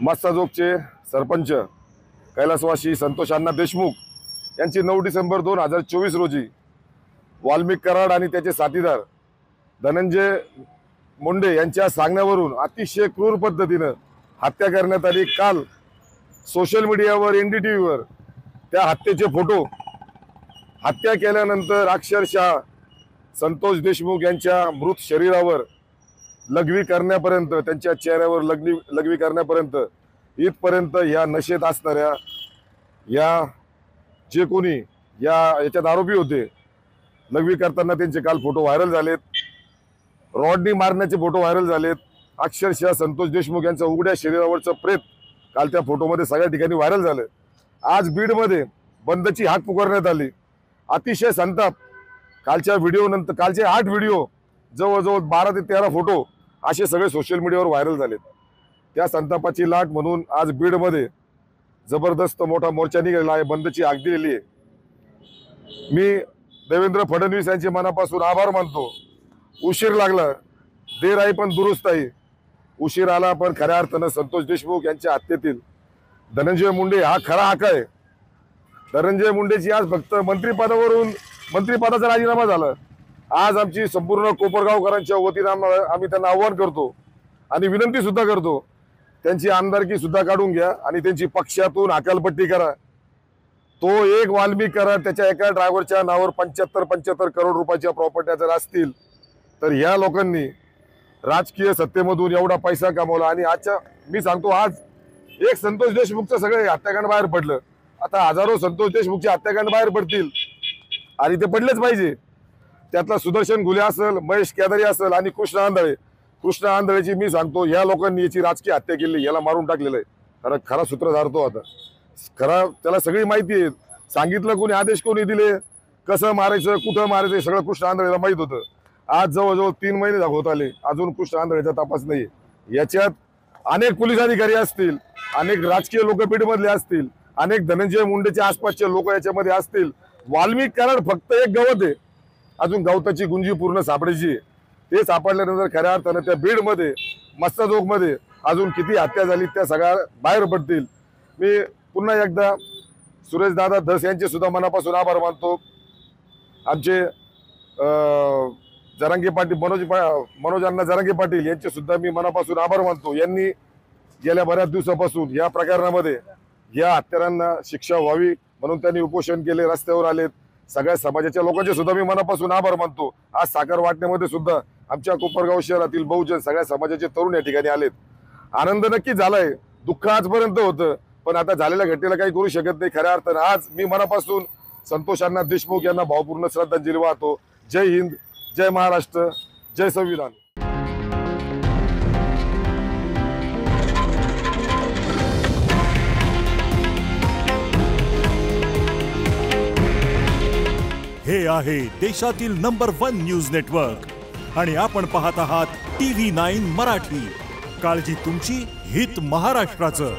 मस्साजोगचे सरपंच कैलासवासी संतोष अण्णा देशमुख यांची 9 डिसेंबर 2024 रोजी वाल्मिक कराड आणि त्याचे साथीदार धनंजय मुंडे यांच्या सांगण्यावरून अतिशय क्रूर पद्धतीने हत्या करण्यात आली। काल सोशल मीडियावर NDTVवर त्या हत्येचे फोटो, हत्या केल्यानंतर अक्षरशः संतोष देशमुख यांच्या मृत शरीरावर लघवी करण्यापर्यंत, त्यांच्या चेहऱ्यावर लघवी करण्यापर्यंत इथपर्यंत या नशेत असणाऱ्या या जे कोणी याच्यात आरोपी होते, लघवी करताना त्यांचे काल फोटो व्हायरल झालेत, रॉडनी मारण्याचे फोटो व्हायरल झालेत। अक्षरशः संतोष देशमुख यांच्या उघड्या शरीरावरचं प्रेत काल त्या फोटोमध्ये सगळ्या ठिकाणी व्हायरल झालं। आज बीडमध्ये बंदची हाक पुकारण्यात आली। अतिशय संताप। कालच्या व्हिडिओ नंतर कालचे 8 व्हिडिओ, जवळजवळ 12 ते 13 फोटो असे सगळे सोशल मीडियावर व्हायरल झालेत। त्या संतापाची लाट म्हणून आज बीडमध्ये जबरदस्त मोठा मोर्चा निघालेला आहे, बंदची हाक दिलेली आहे। मी देवेंद्र फडणवीस यांचे मनापासून आभार मानतो। उशीर लागला, देर आई पण दुरुस्त आहे। उशीर आला पण खऱ्या अर्थानं संतोष देशमुख यांच्या हत्येतील धनंजय मुंडे हा खरा हक्क आहे। धनंजय मुंडेची आज फक्त मंत्रिपदाचा राजीनामा झाला। आज आमची संपूर्ण कोपरगावकरांच्या वतीने आम्ही त्यांना आव्हान करतो आणि विनंती सुद्धा करतो, त्यांची आमदारकी सुद्धा काढून घ्या आणि त्यांची पक्षातून हकालपट्टी करा। तो एक वाल्मिक कराड, त्याच्या एका ड्रायव्हरच्या नावावर 75 करोड रुपयाच्या प्रॉपर्ट्या जर असतील तर ह्या लोकांनी राजकीय सत्तेमधून एवढा पैसा कमवला। आणि आजच्या मी सांगतो, आज एक संतोष देशमुखचं सगळे हत्याकांड बाहेर पडलं, आता हजारो संतोष देशमुखचे हत्याकांड बाहेर पडतील आणि ते पडलेच पाहिजे। त्यातला सुदर्शन घुले असेल, महेश केदारी असेल आणि कृष्ण आंधळेची मी सांगतो, या लोकांनी याची राजकीय हत्या केली, याला मारून टाकलेलं आहे। खरा सूत्रधार तो आता खरा, त्याला सगळी माहिती आहे, सांगितलं कोणी, आदेश कोणी दिले, कसं मारायचं, कुठं मारायचं, सगळं कृष्ण आंधळेला माहित होतं। आज जवळजवळ 3 महिने होत आले, अजून कृष्ण आंधळेचा तपास नाही। याच्यात अनेक पोलीस अधिकारी असतील, अनेक राजकीय लोक बीडमधले असतील, अनेक धनंजय मुंडेच्या आसपासचे लोक याच्यामध्ये असतील। वाल्मिक कराड फक्त एक गवत आहे, अजून गवताची गुंजी पूर्ण सापडायची। ते सापडल्यानंतर खऱ्या अर्थानं त्या बीडमध्ये मस्साजोगमध्ये अजून किती हत्या झाली त्या सगळ्या बाहेर पडतील। मी पुन्हा एकदा सुरेश दादा धस यांचे सुद्धा मनापासून आभार मानतो। आमचे जरांगे पाटील मनोज अण्णा जरांगे पाटील यांचे सुद्धा मी मनापासून आभार मानतो। यांनी गेल्या बऱ्याच दिवसापासून या प्रकरणामध्ये या हत्यारांना शिक्षा व्हावी म्हणून त्यांनी उपोषण केले, रस्त्यावर आलेत। सगळ्या समाजाच्या लोकांचे सुद्धा मी मनापासून आभार मानतो। आज साखर वाटण्यामध्ये सुद्धा आमच्या कोपरगाव शहरातील बहुजन सगळ्या समाजाचे तरुण या ठिकाणी आलेत। आनंद नक्की झालाय, दुःख आजपर्यंत होतं, पण आता झालेल्या घटनेला काही करू शकत नाही। खऱ्या अर्थानं आज मी मनापासून संतोष अण्णा देशमुख यांना भावपूर्ण श्रद्धांजली वाहतो। जय हिंद, जय महाराष्ट्र, जय संविधान। हे आहे देशातील नंबर 1 न्यूज नेटवर्क आणि आपण पाहत आहात TV9 मराठी। काळजी तुमची, हित महाराष्ट्राचं।